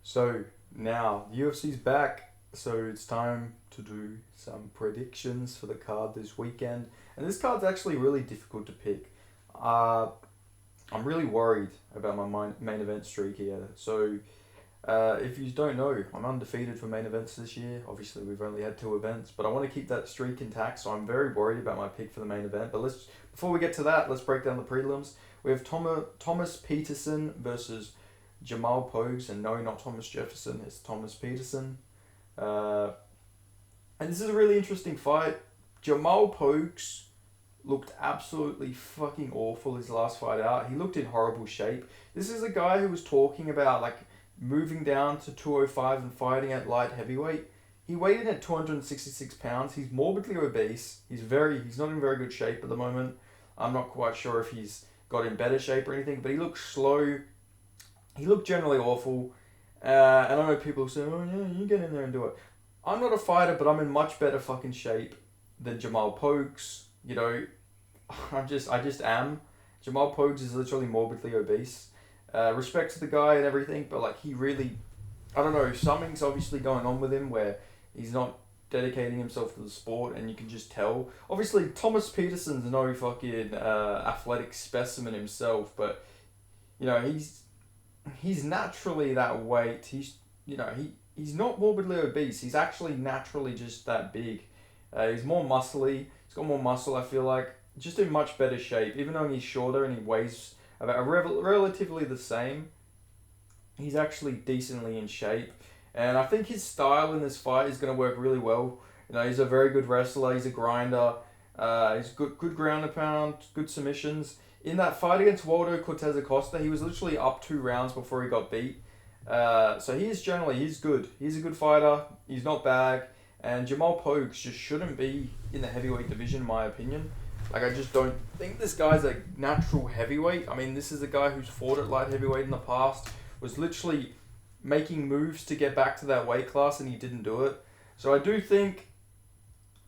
So now the UFC's back, so it's time to do some predictions for the card this weekend. And this card's actually really difficult to pick. Uh, I'm really worried about my main event streak here. So if you don't know, I'm undefeated for main events this year. Obviously, we've only had two events, but I want to keep that streak intact. So I'm very worried about my pick for the main event. But let's before we get to that, let's break down the prelims. We have Thomas Peterson versus Jamal Pogues, and no, not Thomas Jefferson, it's Thomas Peterson. Uh, and this is a really interesting fight. Jamal Pogues looked absolutely fucking awful his last fight out. He looked in horrible shape. This is a guy who was talking about like moving down to 205 and fighting at light heavyweight. He weighed in at 266 pounds. He's morbidly obese. He's not in very good shape at the moment. I'm not quite sure if he's got in better shape or anything, but he looks slow. He looked generally awful. And I know people say, oh yeah, you get in there and do it. I'm not a fighter, but I'm in much better fucking shape than Jamal Pogues. You know, I just am. Jamal Pogues is literally morbidly obese. Respect to the guy and everything, but like he really, I don't know, something's obviously going on with him where he's not dedicating himself to the sport, and you can just tell. Obviously, Thomas Peterson's no fucking athletic specimen himself, but you know he's naturally that weight. He's not morbidly obese. He's actually naturally just that big. He's more muscly. He's got more muscle. I feel like just in much better shape. Even though he's shorter and he weighs about relatively the same, he's actually decently in shape. And I think his style in this fight is going to work really well. You know, he's a very good wrestler. He's a grinder. He's good ground and pound, good submissions. In that fight against Waldo Cortez Acosta, he was literally up 2 rounds before he got beat. So he's good. He's a good fighter. He's not bad. And Jamal Pogues just shouldn't be in the heavyweight division, in my opinion. Like, I just don't think this guy's a natural heavyweight. I mean, this is a guy who's fought at light heavyweight in the past, was literally making moves to get back to that weight class, and he didn't do it. So I do think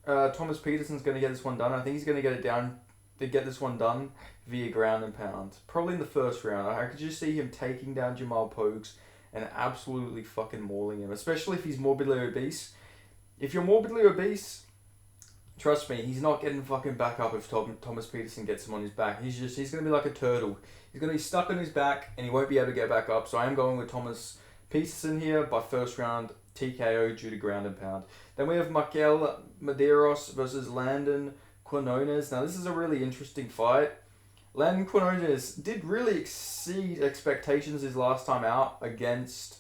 Thomas Peterson's going to get this one done. I think he's going to get this one done via ground and pound. Probably in the first round. I could just see him taking down Jamal Pogues and absolutely fucking mauling him, especially if he's morbidly obese. If you're morbidly obese, trust me, he's not getting fucking back up if Thomas Peterson gets him on his back. He's going to be like a turtle. He's going to be stuck on his back and he won't be able to get back up. So I am going with Thomas Peterson here by first round TKO due to ground and pound. Then we have Mikel Medeiros versus Landon Quinones. Now this is a really interesting fight. Landon Quinones did really exceed expectations his last time out against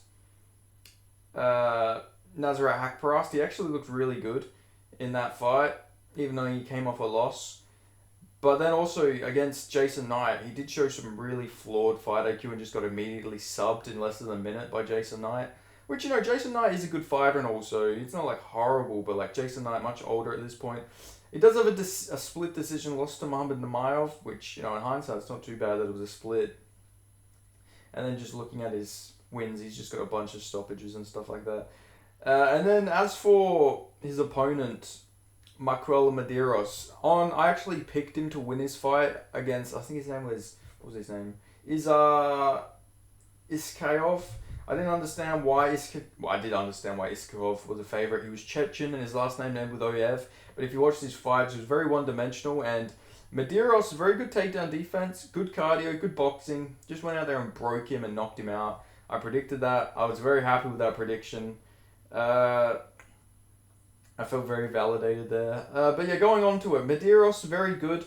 Nasrat Haqparast. He actually looked really good in that fight, even though he came off a loss. But then also against Jason Knight, he did show some really flawed fight IQ and just got immediately subbed in less than a minute by Jason Knight. Which, you know, Jason Knight is a good fighter and also, it's not like horrible, but like Jason Knight, much older at this point. He does have a split decision loss to Muhammad Nurmagomedov, which, you know, in hindsight, it's not too bad that it was a split. And then just looking at his wins, he's just got a bunch of stoppages and stuff like that. And then as for his opponent, Mikel Medeiros, I actually picked him to win his fight against, I think his name was, what was his name? Iskayov. I didn't understand why I did understand why Iskayov was a favourite. He was Chechen and his last name named with Oyev. But if you watch his fights, he was very one-dimensional. And Medeiros, very good takedown defense, good cardio, good boxing. Just went out there and broke him and knocked him out. I predicted that. I was very happy with that prediction. I felt very validated there. But yeah, going on to it. Medeiros, very good.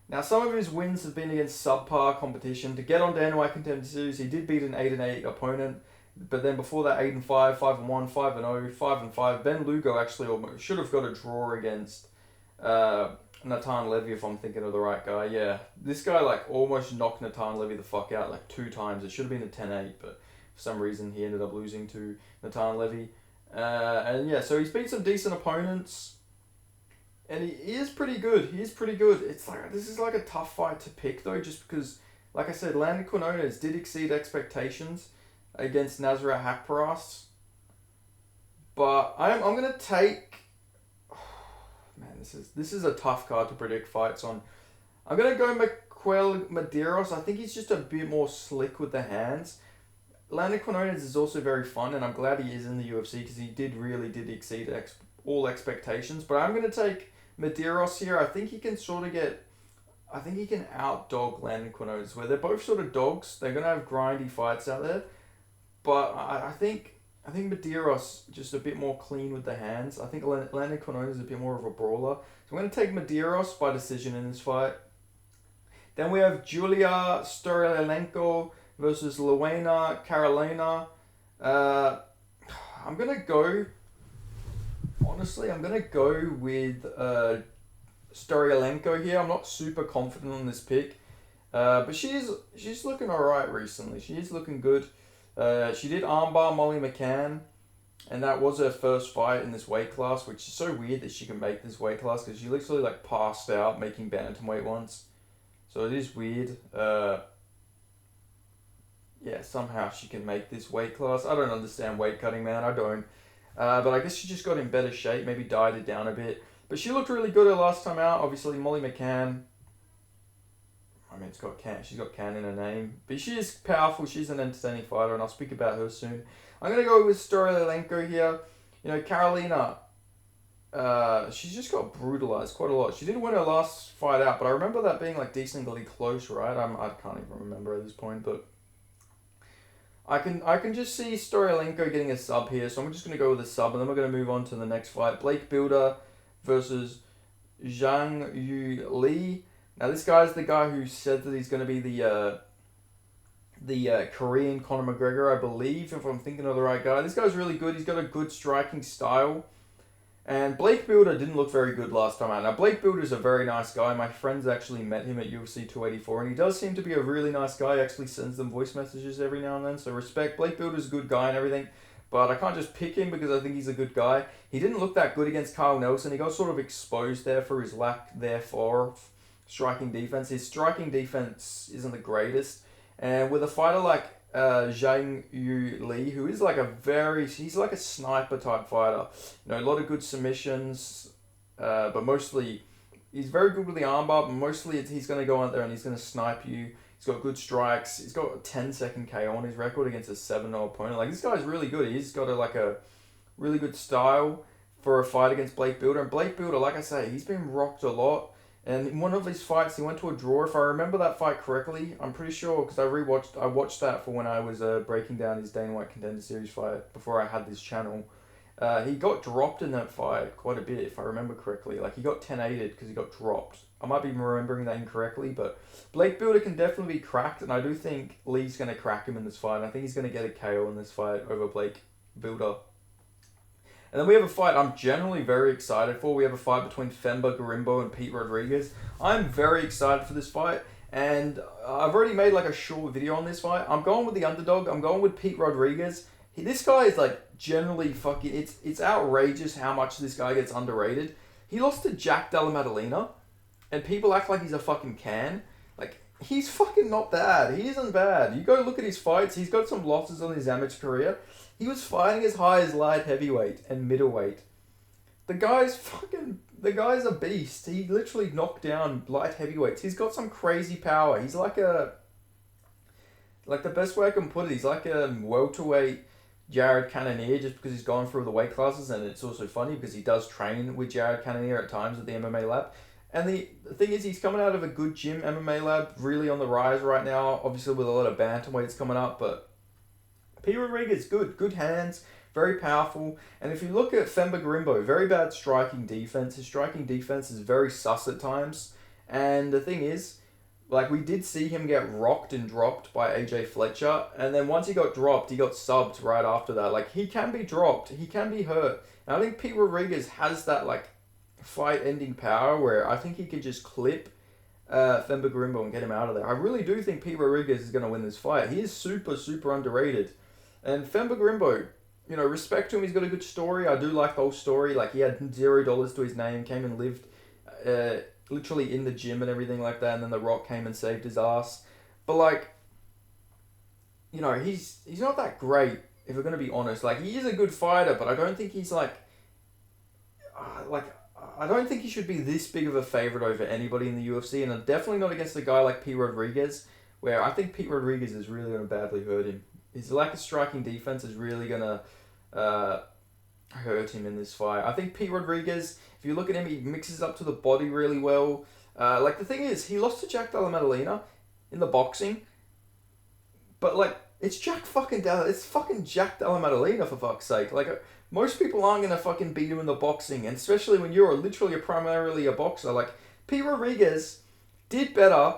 Now, some of his wins have been against subpar competition. To get on Dana White Contender Series, he did beat an 8-8 opponent. But then before that, 8-5, 5-1, 5-0, 5-5. Ben Lugo actually should have got a draw against Natan Levy, if I'm thinking of the right guy. Yeah, this guy like almost knocked Natan Levy the fuck out like 2 times. It should have been a 10-8, but for some reason he ended up losing to Natan Levy. And yeah, so he's beat some decent opponents, and he is pretty good. He is pretty good. It's like this is like a tough fight to pick though, just because, like I said, Landon Quinones did exceed expectations against Nasrat Haqparast. But I'm gonna take. Oh, man, this is a tough card to predict fights on. I'm gonna go Mikel Medeiros. I think he's just a bit more slick with the hands. Landon Quinones is also very fun, and I'm glad he is in the UFC because he really did exceed all expectations. But I'm going to take Medeiros here. I think he can sort of I think he can out-dog Landon Quinones, where they're both sort of dogs. They're going to have grindy fights out there. But I think Medeiros just a bit more clean with the hands. I think Landon Quinones is a bit more of a brawler. So I'm going to take Medeiros by decision in this fight. Then we have Julia Storialenko versus Luana Carolina. I'm going to go... Honestly, I'm going to go with Storialenko here. I'm not super confident on this pick. But she's looking alright recently. She is looking good. She did armbar Molly McCann. And that was her first fight in this weight class, which is so weird that she can make this weight class because she literally like passed out making bantamweight once. So it is weird. Yeah, somehow she can make this weight class. I don't understand weight cutting, man. I don't. But I guess she just got in better shape, maybe dieted down a bit. But she looked really good her last time out. Obviously, Molly McCann. I mean, she's got Can in her name. But she is powerful. She's an entertaining fighter, and I'll speak about her soon. I'm going to go with Storialenko here. You know, Carolina, she's just got brutalized quite a lot. She did win her last fight out, but I remember that being like decently close, right? I can't even remember at this point, but I can just see Storialenko getting a sub here, so I'm just going to go with a sub, and then we're going to move on to the next fight. Blake Builder versus Zhang Yu Li. Now, this guy's the guy who said that he's going to be the Korean Conor McGregor, I believe, if I'm thinking of the right guy. This guy's really good. He's got a good striking style. And Blake Builder didn't look very good last time out. Now, Blake Builder's a very nice guy. My friends actually met him at UFC 284, and he does seem to be a really nice guy. He actually sends them voice messages every now and then, so respect. Blake Builder's a good guy and everything, but I can't just pick him because I think he's a good guy. He didn't look that good against Kyle Nelson. He got sort of exposed there for his lack for striking defense. His striking defense isn't the greatest. And with a fighter like Zhang Yu Li, who is like he's like a sniper type fighter. You know, a lot of good submissions, but mostly he's very good with the armbar, but mostly he's going to go out there and he's going to snipe you. He's got good strikes. He's got a 10-second KO on his record against a 7-0 opponent. Like, this guy's really good. He's got a really good style for a fight against Blake Builder. And Blake Builder, like I say, he's been rocked a lot. And in one of his fights, he went to a draw. If I remember that fight correctly, I'm pretty sure, because I watched that for when I was breaking down his Dana White Contender Series fight before I had this channel. He got dropped in that fight quite a bit, if I remember correctly. Like, he got 10-8'd because he got dropped. I might be remembering that incorrectly, but Blake Builder can definitely be cracked, and I do think Lee's going to crack him in this fight. I think he's going to get a KO in this fight over Blake Builder. And then we have a fight I'm generally very excited for. We have a fight between Femba Garimbo and Pete Rodriguez. I'm very excited for this fight, and I've already made like a short video on this fight. I'm going with the underdog. I'm going with Pete Rodriguez. This guy is like generally fucking... It's outrageous how much this guy gets underrated. He lost to Jack Della Maddalena, and people act like he's a fucking can. Like, he's fucking not bad. He isn't bad. You go look at his fights. He's got some losses on his amateur career. He was fighting as high as light heavyweight and middleweight. The guy's a beast. He literally knocked down light heavyweights. He's got some crazy power. He's like the best way I can put it, he's like a welterweight Jared Cannonier, just because he's gone through the weight classes, and it's also funny because he does train with Jared Cannonier at times at the MMA lab. And the thing is, he's coming out of a good gym, MMA lab, really on the rise right now, obviously with a lot of bantamweights coming up, but Pete Rodriguez, good hands, very powerful. And if you look at Femba Garimbo, very bad striking defense. His striking defense is very sus at times. And the thing is, like, we did see him get rocked and dropped by AJ Fletcher. And then once he got dropped, he got subbed right after that. Like, he can be dropped. He can be hurt. And I think Pete Rodriguez has that, like, fight-ending power where I think he can just clip Femba Garimbo and get him out of there. I really do think Pete Rodriguez is going to win this fight. He is super, super underrated. And Femba Garimbo, you know, respect to him. He's got a good story. I do like the whole story. Like, he had $0 to his name, came and lived literally in the gym and everything like that, and then The Rock came and saved his ass. But, like, you know, he's not that great, if we're going to be honest. Like, he is a good fighter, but I don't think he's, I don't think he should be this big of a favorite over anybody in the UFC, and definitely not against a guy like Pete Rodriguez, where I think Pete Rodriguez is really going to badly hurt him his lack of striking defense is really gonna uh, hurt him in this fight. I think Pete Rodriguez, if you look at him, he mixes up to the body really well. Like the thing is, he lost to Jack Della Maddalena in the boxing, but like it's it's fucking Jack Della Maddalena for fuck's sake. Like most people aren't gonna fucking beat him in the boxing, and especially when you're literally primarily a boxer. Like Pete Rodriguez did better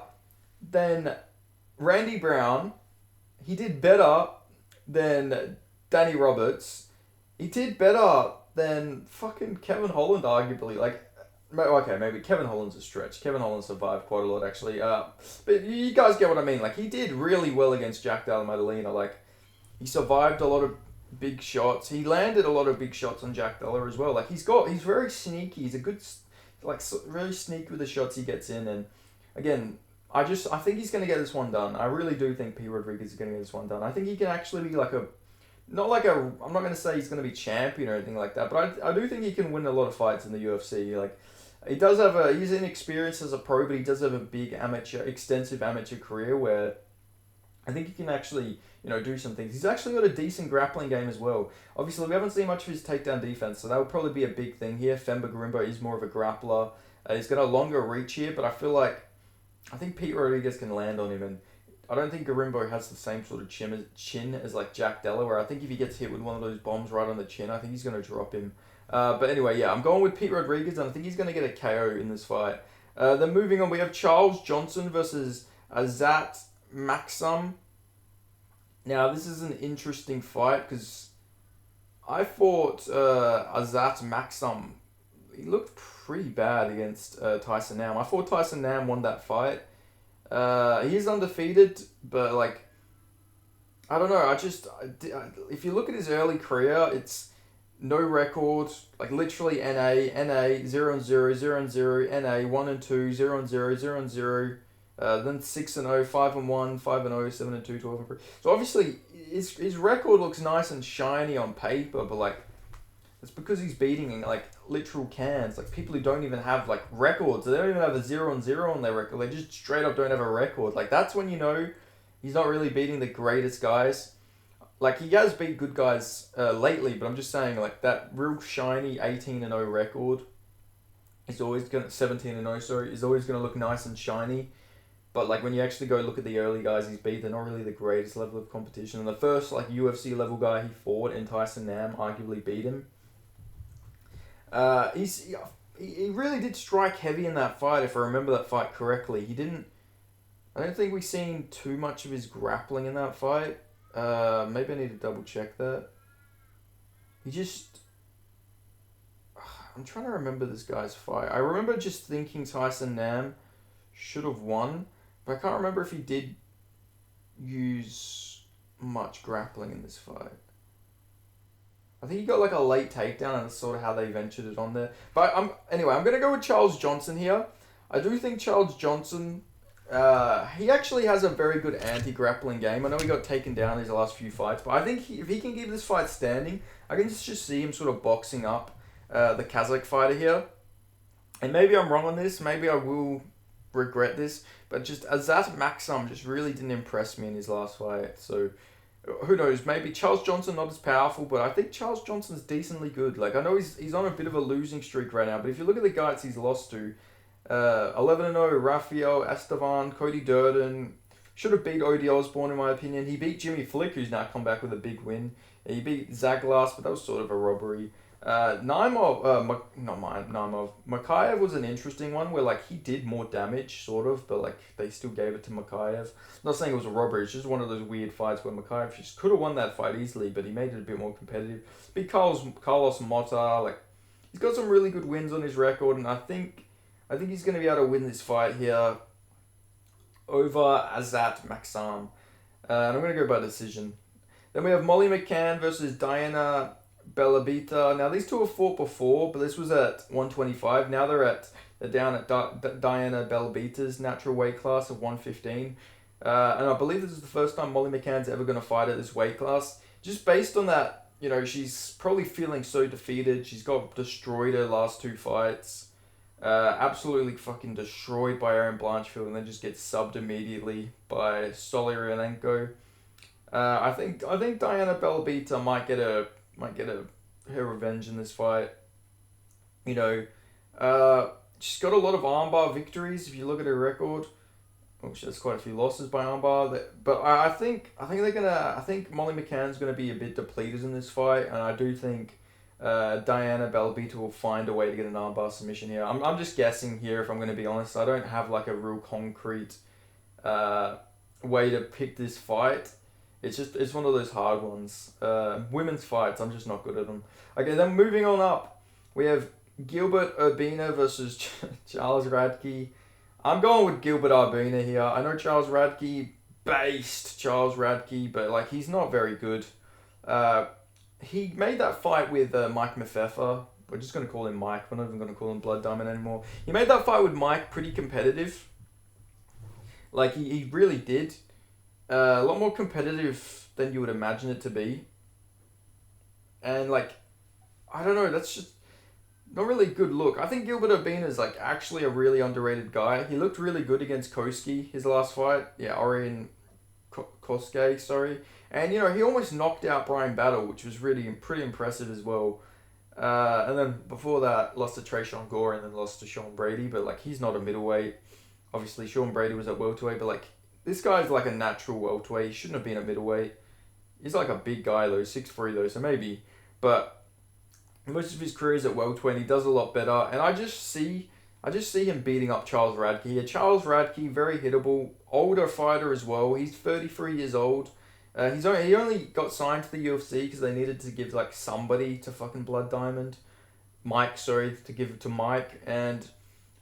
than Randy Brown. He did better than Danny Roberts. He did better than fucking Kevin Holland, arguably. Like, okay, maybe Kevin Holland's a stretch. Kevin Holland survived quite a lot, actually. But you guys get what I mean. Like, he did really well against Jack Della Maddalena. Like, he survived a lot of big shots. He landed a lot of big shots on Jack Della as well. Like, he's very sneaky. He's a good, like, very sneaky with the shots he gets in. And again, I think he's going to get this one done. I really do think P. Rodriguez is going to get this one done. I think he can actually be like I'm not going to say he's going to be champion or anything like that, but I do think he can win a lot of fights in the UFC. Like, he's inexperienced as a pro, but he does have a big extensive amateur career where I think he can actually, do some things. He's actually got a decent grappling game as well. Obviously, we haven't seen much of his takedown defense, so that would probably be a big thing here. Femba Garimbo is more of a grappler. He's got a longer reach here, but I think Pete Rodriguez can land on him, and I don't think Garimbo has the same sort of chin as like Jack Della, where I think if he gets hit with one of those bombs right on the chin, I think he's going to drop him. But anyway, yeah, I'm going with Pete Rodriguez, and I think he's going to get a KO in this fight. Then moving on, we have Charles Johnson versus Azat Maksum. Now, this is an interesting fight because I thought Azat Maksum, he looked pretty bad against Tyson Nam. I thought Tyson Nam won that fight. He's undefeated, but like, I don't know. If you look at his early career, it's no record, like literally NA 0-0, 0-0, NA 1-2, 0-0, 0-0. Then 6-0, 5-1, 5-0, 7-2, 12-3. So obviously his record looks nice and shiny on paper, but like it's because he's beating like literal cans, like people who don't even have like records. They don't even have a 0-0 on their record. They just straight up don't have a record. Like that's when you know he's not really beating the greatest guys. Like he has beat good guys lately, but I'm just saying like that real shiny 18-0 record is always gonna 17-0. Sorry, is always gonna look nice and shiny. But like when you actually go look at the early guys he's beat, they're not really the greatest level of competition. And the first like UFC level guy he fought in Tyson Nam arguably beat him. He really did strike heavy in that fight, if I remember that fight correctly. I don't think we've seen too much of his grappling in that fight. Maybe I need to double check that. I'm trying to remember this guy's fight. I remember just thinking Tyson Nam should have won, but I can't remember if he did use much grappling in this fight. I think he got like a late takedown, and that's sort of how they ventured it on there. But I'm going to go with Charles Johnson here. I do think Charles Johnson, he actually has a very good anti-grappling game. I know he got taken down his last few fights, but I think if he can keep this fight standing, I can just see him sort of boxing up the Kazakh fighter here. And maybe I'm wrong on this. Maybe I will regret this. But just Azat Maksum just really didn't impress me in his last fight. So who knows? Maybe Charles Johnson not as powerful, but I think Charles Johnson's decently good. Like I know he's on a bit of a losing streak right now, but if you look at the guys he's lost to, 11-0 Rafael Estevan, Cody Durden, should have beat Odie Osborne in my opinion. He beat Jimmy Flick, who's now come back with a big win. He beat Zaglas, but that was sort of a robbery. Naimov, Makayev was an interesting one where like he did more damage, sort of, but like they still gave it to Makayev. Not saying it was a robbery, it's just one of those weird fights where Makayev just could have won that fight easily, but he made it a bit more competitive. Beat Carlos Mota, like he's got some really good wins on his record, and I think he's going to be able to win this fight here over Azat Maksum. And I'm going to go by decision. Then we have Molly McCann versus Diana Belabita. Now these two have fought before, but this was at 125. Now they're down at Diana Belabita's natural weight class of 115. And I believe this is the first time Molly McCann's ever going to fight at this weight class. Just based on that, she's probably feeling so defeated. She's got destroyed her last two fights. Absolutely fucking destroyed by Erin Blanchfield, and then just gets subbed immediately by Stoliarenko. I think Diana Belbita might get her revenge in this fight. You know, she's got a lot of armbar victories. If you look at her record, well, she has quite a few losses by armbar. But I think Molly McCann's gonna be a bit depleted in this fight, and I do think Diana Belbita will find a way to get an armbar submission here. I'm just guessing here, if I'm gonna be honest. I don't have like a real concrete way to pick this fight. It's one of those hard ones. Women's fights, I'm just not good at them. Okay, then moving on up, we have Gilbert Urbina versus Charles Radke. I'm going with Gilbert Urbina here. I know Charles Radke based Charles Radke, but like he's not very good. He made that fight with Mike Mafefa. We're just gonna call him Mike. We're not even gonna call him Blood Diamond anymore. He made that fight with Mike pretty competitive. Like he really did. A lot more competitive than you would imagine it to be. And like, I don't know, that's just not really a good look. I think Gilbert Urbina is like actually a really underrated guy. He looked really good against Koski, his last fight. Yeah, Orion Kosuke, sorry. And you know, he almost knocked out Brian Battle, which was really pretty impressive as well. And then before that, lost to Trayshawn Gore and then lost to Sean Brady. But like, he's not a middleweight. Obviously, Sean Brady was at welterweight, but like, this guy's like a natural welterweight. He shouldn't have been a middleweight. He's like a big guy though, 6'3" though, so maybe. But most of his career is at welterweight, and he does a lot better. And I just see him beating up Charles Radke here. Charles Radke, very hittable, older fighter as well. He's 33 years old. He only got signed to the UFC because they needed to give like somebody to fucking Blood Diamond. Mike, sorry, to give it to Mike, and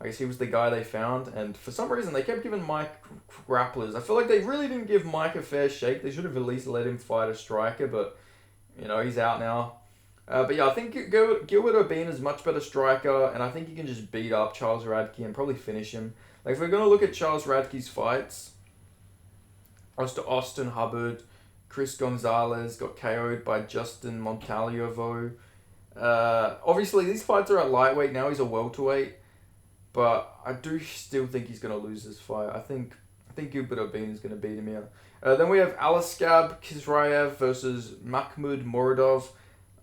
I guess he was the guy they found. And for some reason, they kept giving Mike grapplers. I feel like they really didn't give Mike a fair shake. They should have at least let him fight a striker, but you know, he's out now. But yeah, I think Gilbert Urbina is a much better striker, and I think he can just beat up Charles Radke and probably finish him. Like, if we're going to look at Charles Radke's fights, Austin Hubbard, Chris Gonzalez got KO'd by Justin Montaliovo. Obviously, these fights are at lightweight. Now he's a welterweight. But I do still think he's going to lose this fight. I think Gilbert Urbina is going to beat him here. Then we have Aliskab Kizrayev versus Makhmud Muradov.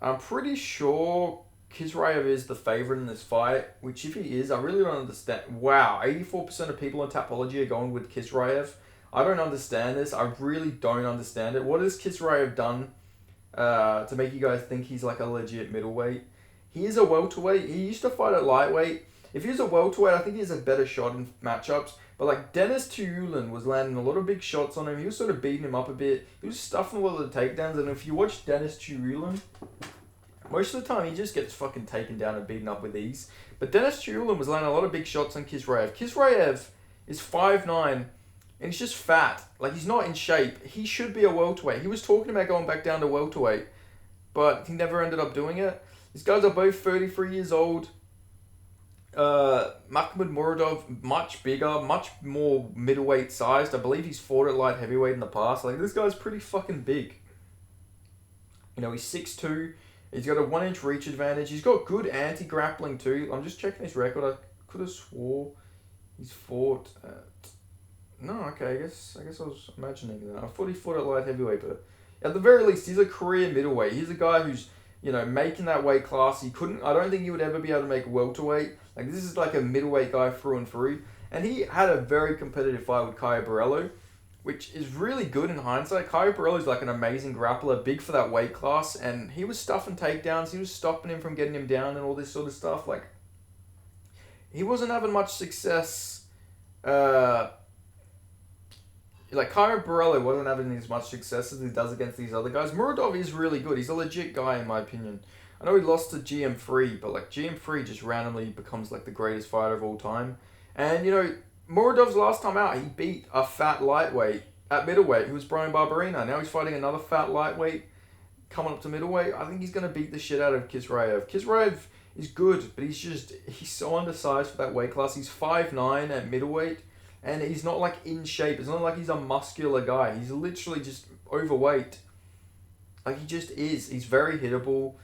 I'm pretty sure Kizrayev is the favorite in this fight, which if he is, I really don't understand. Wow, 84% of people on Tapology are going with Kizrayev. I don't understand this. I really don't understand it. What has Kizrayev done to make you guys think he's like a legit middleweight? He is a welterweight. He used to fight at lightweight. If he was a welterweight, I think he has a better shot in matchups. But like Dennis Tuyulin was landing a lot of big shots on him. He was sort of beating him up a bit. He was stuffing a lot of the takedowns. And if you watch Dennis Tuyulin, most of the time he just gets fucking taken down and beaten up with ease. But Dennis Tuyulin was landing a lot of big shots on Kizrayev. Kizrayev is 5'9", and he's just fat. Like, he's not in shape. He should be a welterweight. He was talking about going back down to welterweight, but he never ended up doing it. These guys are both 33 years old. Makhmud Muradov, much bigger, much more middleweight sized. I believe he's fought at light heavyweight in the past. Like, this guy's pretty fucking big. You know, he's 6'2". He's got a 1-inch reach advantage. He's got good anti-grappling too. I'm just checking his record. I could have swore he's fought at... No, okay, I guess I was imagining that. I thought he fought at light heavyweight, but at the very least, he's a career middleweight. He's a guy who's, you know, making that weight class. I don't think he would ever be able to make welterweight. Like, this is like a middleweight guy through and through. And he had a very competitive fight with Caio Borrello, which is really good in hindsight. Caio Borrello is like an amazing grappler, big for that weight class, and he was stuffing takedowns. He was stopping him from getting him down and all this sort of stuff. Like, he wasn't having much success. Like, Caio Borrello wasn't having as much success as he does against these other guys. Muradov is really good. He's a legit guy, in my opinion. I know he lost to GM3, but like GM3 just randomly becomes like the greatest fighter of all time. And, you know, Muradov's last time out, he beat a fat lightweight at middleweight, who was Brian Barberena. Now he's fighting another fat lightweight coming up to middleweight. I think he's going to beat the shit out of Kizrayev. Kizrayev is good, but he's so undersized for that weight class. He's 5'9" at middleweight, and he's not like in shape. It's not like he's a muscular guy. He's literally just overweight. Like, he just is. He's very hittable.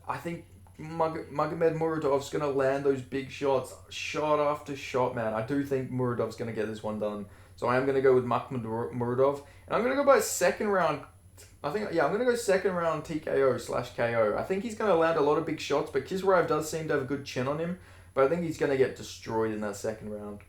I think Magomed Muradov's going to land those big shots, shot after shot, man. I do think Muradov's going to get this one done. So I am going to go with Makhmud Muradov. And I'm going to go by a second round I'm going to go second round TKO/KO. I think he's going to land a lot of big shots, but Kisraev does seem to have a good chin on him. But I think he's going to get destroyed in that second round.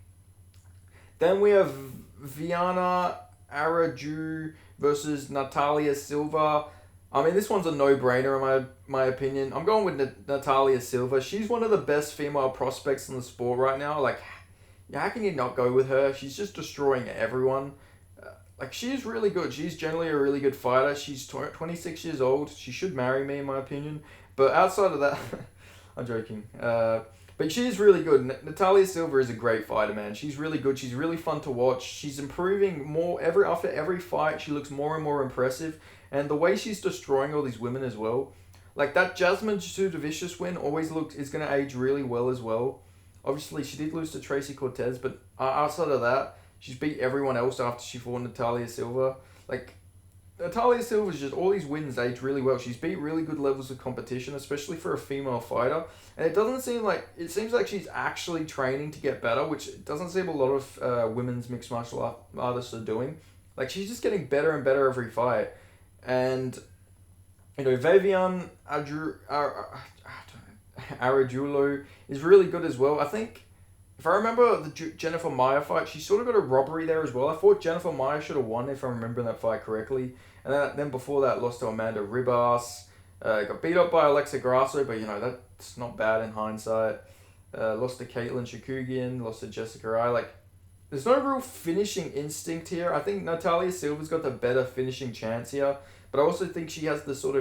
Then we have Viana Araju versus Natalia Silva. I mean, this one's a no-brainer in my opinion. I'm going with Natalia Silva. She's one of the best female prospects in the sport right now. Like, how can you not go with her? She's just destroying everyone. She's really good. She's generally a really good fighter. She's 26 years old. She should marry me, in my opinion. But outside of that, I'm joking. But she is really good. Natalia Silva is a great fighter, man. She's really good. She's really fun to watch. She's improving more after every fight. She looks more and more impressive. And the way she's destroying all these women as well. Like, that Jasmine Jasudavicius win is going to age really well as well. Obviously, she did lose to Tracy Cortez, but outside of that, she's beat everyone else after she fought Natalia Silva. Like, Natalia Silva's just, all these wins age really well. She's beat really good levels of competition, especially for a female fighter. And it seems like she's actually training to get better, which doesn't seem a lot of women's mixed martial artists are doing. Like, she's just getting better and better every fight. And, Vivian Arajulo is really good as well. I think, if I remember the Jennifer Maia fight, she sort of got a robbery there as well. I thought Jennifer Maia should have won, if I remember that fight correctly. And then before that, lost to Amanda Ribas. Got beat up by Alexa Grasso, but, that's not bad in hindsight. Lost to Caitlin Shakugian, lost to Jessica Rai. There's no real finishing instinct here. I think Natalia Silva's got the better finishing chance here. But I also think she has the sort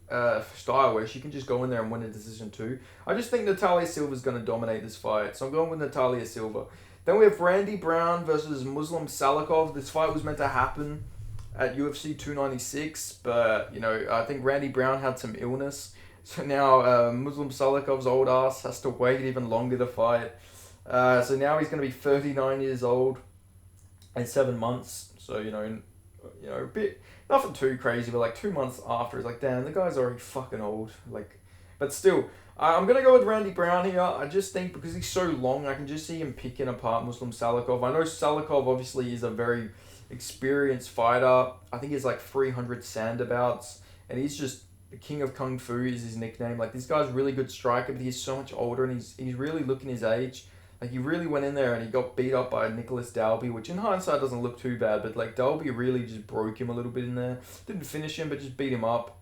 of style where she can just go in there and win a decision too. I just think Natalia Silva's going to dominate this fight. So I'm going with Natalia Silva. Then we have Randy Brown versus Muslim Salikov. This fight was meant to happen at UFC 296. But, I think Randy Brown had some illness. So now Muslim Salikov's old ass has to wait even longer to fight. So now he's going to be 39 years old in 7 months. So, a bit, nothing too crazy, but 2 months after, it's damn, the guy's already fucking old. But still, I'm going to go with Randy Brown here. I just think because he's so long, I can just see him picking apart Muslim Salikov. I know Salikov obviously is a very experienced fighter. I think he's 300 sandabouts, and he's just the king of kung fu is his nickname. This guy's a really good striker, but he's so much older, and he's really looking his age. He really went in there and he got beat up by Nicholas Dalby, which in hindsight doesn't look too bad, but Dalby really just broke him a little bit in there. Didn't finish him, but just beat him up.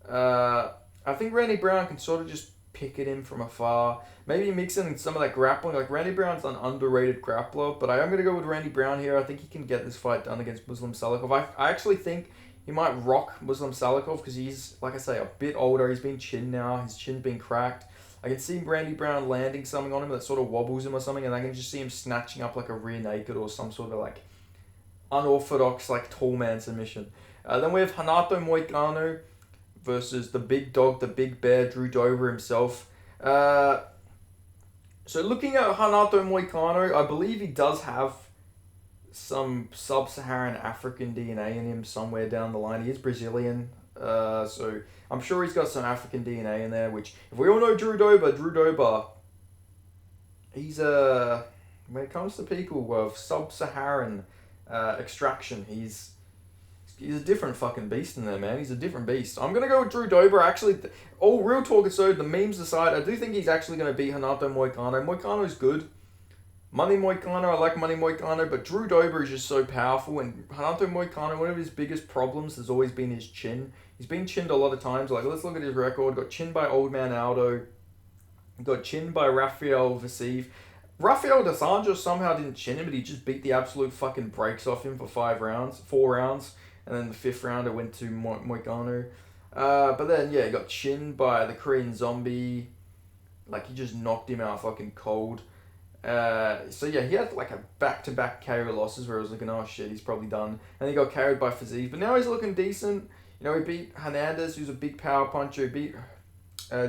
I think Randy Brown can sort of just pick at him from afar. Maybe mix in some of that grappling. Randy Brown's an underrated grappler, but I am going to go with Randy Brown here. I think he can get this fight done against Muslim Salikov. I actually think he might rock Muslim Salikov because he's, like I say, a bit older. He's been chinned now. His chin's been cracked. I can see Randy Brown landing something on him that sort of wobbles him or something, and I can just see him snatching up a rear naked or some sort of unorthodox tall man submission. Then we have Renato Moicano versus the big dog, the big bear, Drew Dober himself. So looking at Renato Moicano, I believe he does have some sub-Saharan African DNA in him somewhere down the line. He is Brazilian, so I'm sure he's got some African DNA in there, which, if we all know Drew Dober, he's when it comes to people of sub-Saharan extraction, he's a different fucking beast in there, man. He's a different beast. I'm going to go with Drew Dober. Actually, all real talk aside, the memes aside, I do think he's actually going to beat Renato Moicano. Moicano's good. Money Moicano, I like Money Moicano, but Drew Dober is just so powerful, and Renato Moicano, one of his biggest problems has always been his chin. He's been chinned a lot of times. Let's look at his record. Got chinned by Old Man Aldo. Got chinned by Rafael Vasiv. Rafael dos Anjos somehow didn't chin him, but he just beat the absolute fucking brakes off him for 4 rounds. And then the 5th round it went to Moicano. But then, he got chinned by the Korean Zombie. He just knocked him out fucking cold. He had a back-to-back KO losses where I was looking, oh shit, he's probably done. And he got KO'd by Fiziev. But now he's looking decent. He beat Hernandez, who's a big power puncher. He beat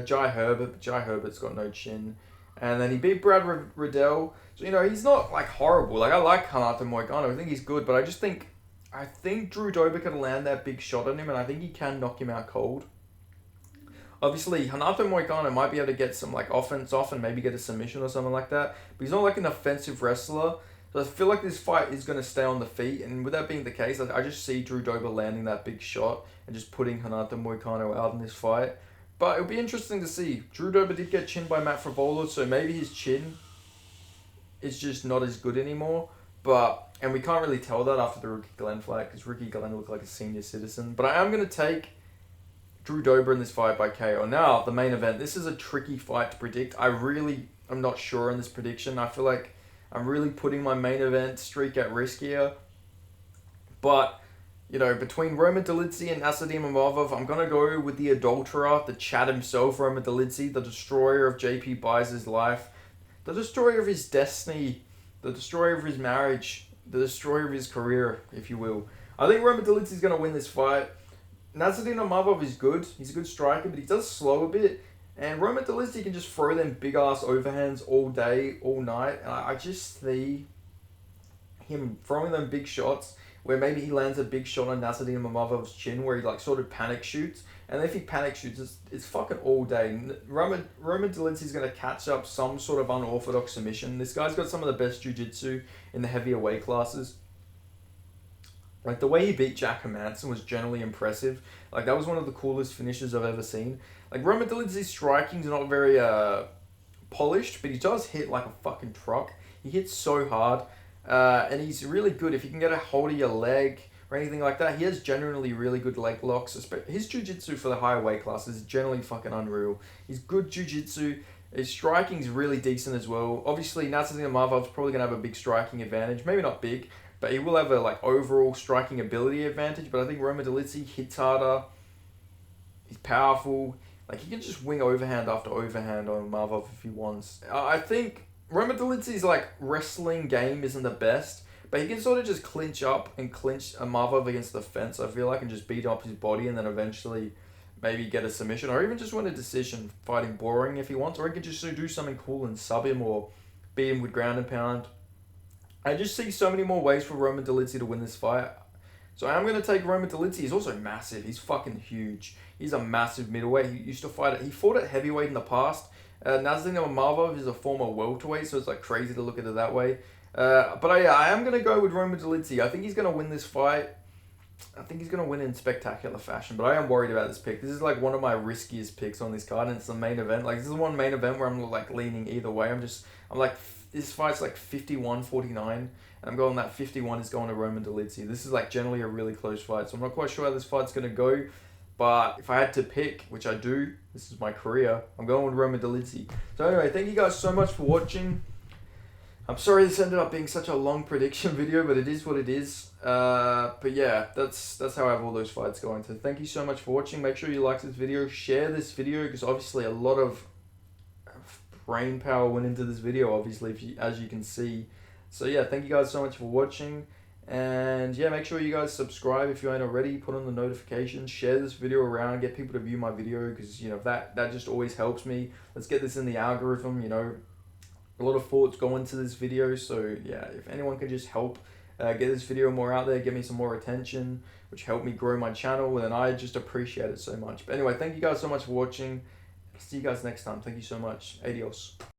Jai Herbert, but Jai Herbert's got no chin. And then he beat Brad Riddell. So, he's not horrible. I like Renato Moicano. I think he's good, but I think Drew Dober can land that big shot on him, and I think he can knock him out cold. Obviously, Renato Moicano might be able to get some offense off and maybe get a submission or something like that, but he's not an offensive wrestler. So I feel like this fight is going to stay on the feet, and with that being the case, I just see Drew Dober landing that big shot and just putting Renato Moicano out in this fight. But it'll be interesting to see. Drew Dober did get chinned by Matt Frivola, so maybe his chin is just not as good anymore. And we can't really tell that after the Ricky Glenn fight, because Ricky Glenn looked like a senior citizen. But I am going to take Drew Dober in this fight by KO. Now, the main event. This is a tricky fight to predict. I'm not sure in this prediction. I feel like I'm really putting my main event streak at risk here. But, between Roman Dolidze and Nassourdine Imavov, I'm going to go with the adulterer, the Chad himself, Roman Dolidze, the destroyer of JP Buys' life, the destroyer of his destiny, the destroyer of his marriage, the destroyer of his career, if you will. I think Roman Dolidze is going to win this fight. Nassourdine Imavov is good. He's a good striker, but he does slow a bit. And Roman Dolidze can just throw them big-ass overhands all day, all night. And I just see him throwing them big shots where maybe he lands a big shot on Nassourdine Imavov's chin where he sort of panic shoots. And if he panic shoots, it's fucking all day. Roman Dolidze is going to catch up some sort of unorthodox submission. This guy's got some of the best jiu-jitsu in the heavier weight classes. The way he beat Jack Hermanson was generally impressive. That was one of the coolest finishes I've ever seen. Roman Dolidze's striking's not very polished, but he does hit like a fucking truck. He hits so hard, and he's really good. If you can get a hold of your leg or anything like that, he has generally really good leg locks. His jiu-jitsu for the higher weight classes is generally fucking unreal. He's good jiu-jitsu. His striking's really decent as well. Obviously, Nassourdine Imavov's probably going to have a big striking advantage. Maybe not big, but he will have a overall striking ability advantage. But I think Roman Dolidze hits harder. He's powerful. He can just wing overhand after overhand on Imavov if he wants. I think Roman Dolidze's wrestling game isn't the best, but he can sort of just clinch up and clinch Imavov against the fence, I feel like, and just beat up his body and then eventually maybe get a submission or even just win a decision fighting boring if he wants. Or he can just do something cool and sub him or beat him with ground and pound. I just see so many more ways for Roman Dolidze to win this fight. So I am going to take Roman Dolidze. He's also massive. He's fucking huge. He's a massive middleweight. He fought at heavyweight in the past. Nassourdine Imavov is a former welterweight, so it's crazy to look at it that way. But I am going to go with Roman Dolidze. I think he's going to win this fight. I think he's going to win in spectacular fashion, but I am worried about this pick. This is one of my riskiest picks on this card, and it's the main event. This is one main event where I'm leaning either way. This fight's 51-49, and I'm going that 51 is going to Roman Dolidze. This is generally a really close fight, so I'm not quite sure how this fight's going to go, but if I had to pick, which I do, this is my career, I'm going with Roman Dolidze. So anyway, thank you guys so much for watching. I'm sorry this ended up being such a long prediction video, but it is what it is. But yeah, that's how I have all those fights going. So thank you so much for watching. Make sure you like this video, share this video, because obviously a lot of brain power went into this video, obviously, as you can see. So yeah, thank you guys so much for watching. And yeah, make sure you guys subscribe if you ain't already, put on the notifications, share this video around, get people to view my video, because that just always helps me. Let's get this in the algorithm. A lot of thoughts go into this video, so yeah, if anyone can just help get this video more out there, give me some more attention, which helped me grow my channel, then I just appreciate it so much. But anyway, thank you guys so much for watching. See you guys next time. Thank you so much. Adios.